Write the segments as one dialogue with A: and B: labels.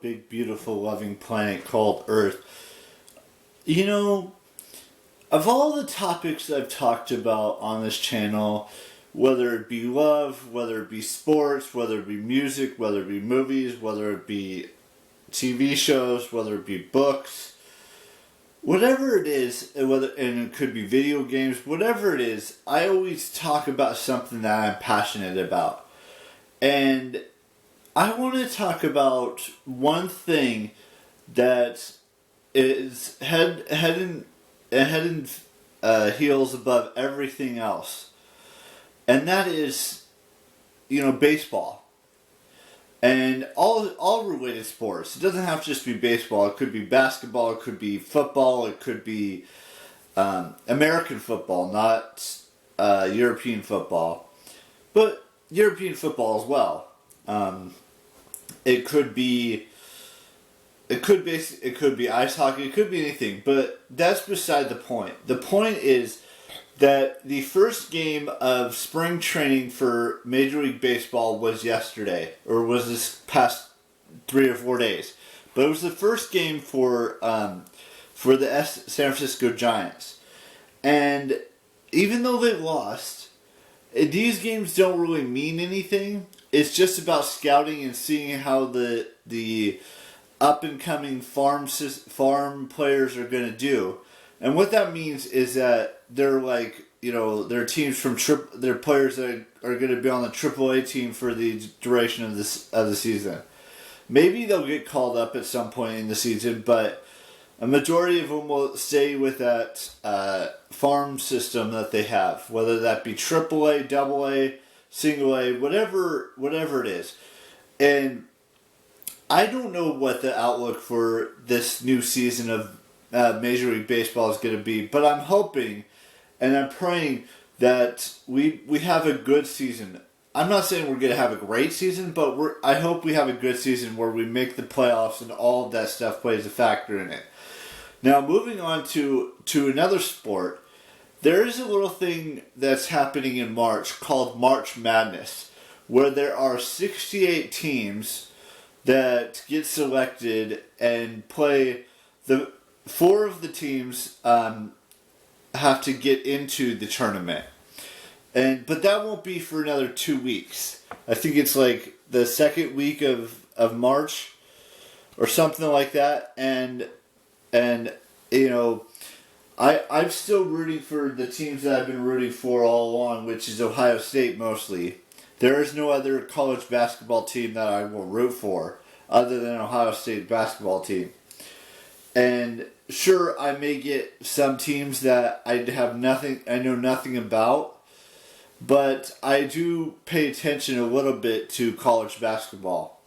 A: big, beautiful, loving planet called Earth. You know, of all the topics I've talked about on this channel, whether it be love, whether it be sports, whether it be music, whether it be movies, whether it be TV shows, whether it be books, whatever it is, and it could be video games, whatever it is, I always talk about something that I'm passionate about. And I want to talk about one thing that is head and heels above everything else, and that is, baseball. And all related sports. It doesn't have to just be baseball. It could be basketball. It could be football. It could be American football, not European football, but European football as well. It could be ice hockey. It could be anything. But that's beside the point. The point is that the first game of spring training for Major League Baseball was yesterday, or was this past 3 or 4 days. But it was the first game for the San Francisco Giants. And even though they lost, these games don't really mean anything. It's just about scouting and seeing how the up-and-coming farm players are going to do. And what that means is that they're they're teams from they're players that are going to be on the AAA team for the duration of the season. Maybe they'll get called up at some point in the season, but a majority of them will stay with that farm system that they have, whether that be AAA, AA, single A, whatever it is. And I don't know what the outlook for this new season of Major League Baseball is going to be, but I'm hoping and I'm praying that we have a good season. I'm not saying we're going to have a great season, but I hope we have a good season where we make the playoffs and all of that stuff plays a factor in it. Now, moving on to another sport, there is a little thing that's happening in March called March Madness, where there are 68 teams that get selected and play. The 4 of the teams have to get into the tournament, but that won't be for another 2 weeks. I think it's like the second week of March or something like that, and I'm still rooting for the teams that I've been rooting for all along, which is Ohio State mostly. There is no other college basketball team that I will root for other than Ohio State basketball team. And sure, I may get some teams that I know nothing about, but I do pay attention a little bit to college basketball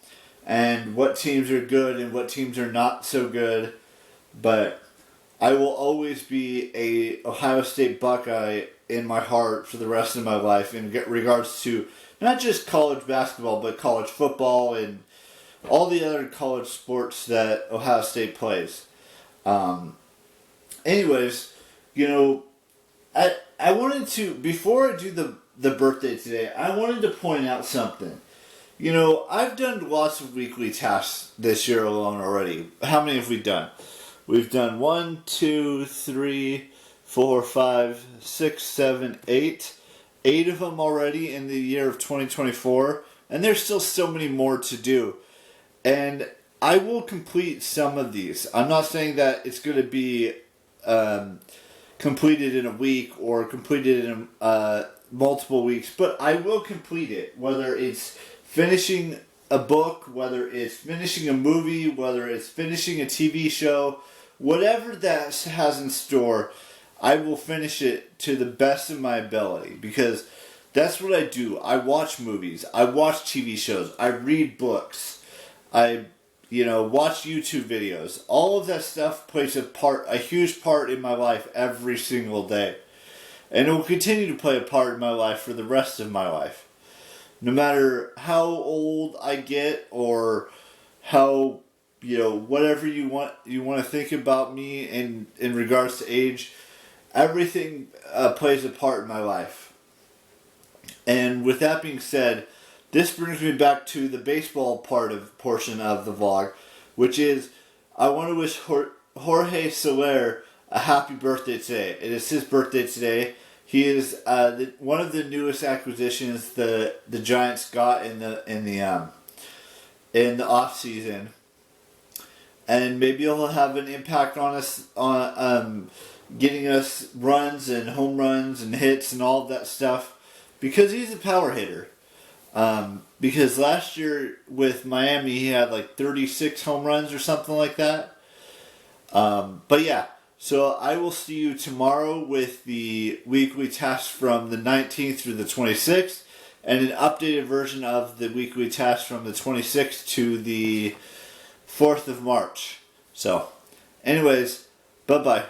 A: and what teams are good and what teams are not so good. But I will always be a Ohio State Buckeye in my heart for the rest of my life in regards to not just college basketball, but college football and all the other college sports that Ohio State plays. Anyways, I wanted to, before I do the birthday today, I wanted to point out something. I've done lots of weekly tasks this year alone already. How many have we done? We've done 1, 2, 3, 4, 5, 6, 7, 8. 8 of them already in the year of 2024, and there's still so many more to do. And I will complete some of these. I'm not saying that it's going to be completed in a week or completed in multiple weeks, but I will complete it. Whether it's finishing a book, whether it's finishing a movie, whether it's finishing a TV show, whatever that has in store, I will finish it to the best of my ability, because that's what I do. I watch movies. I watch TV shows. I read books. I watch YouTube videos. All of that stuff plays a huge part in my life every single day. And it will continue to play a part in my life for the rest of my life. No matter how old I get or how, whatever you want to think about me in regards to age, everything plays a part in my life. And with that being said, this brings me back to the baseball portion of the vlog. which is I want to wish Jorge Soler a happy birthday today. It is his birthday today. He is one of the newest acquisitions the Giants got in the off season, and maybe he'll have an impact on us on getting us runs and home runs and hits and all of that stuff, because he's a power hitter. Because last year with Miami he had like 36 home runs or something like that. But yeah. So I will see you tomorrow with the weekly test from the 19th through the 26th, and an updated version of the weekly test from the 26th to the 4th of March. So, anyways, bye-bye.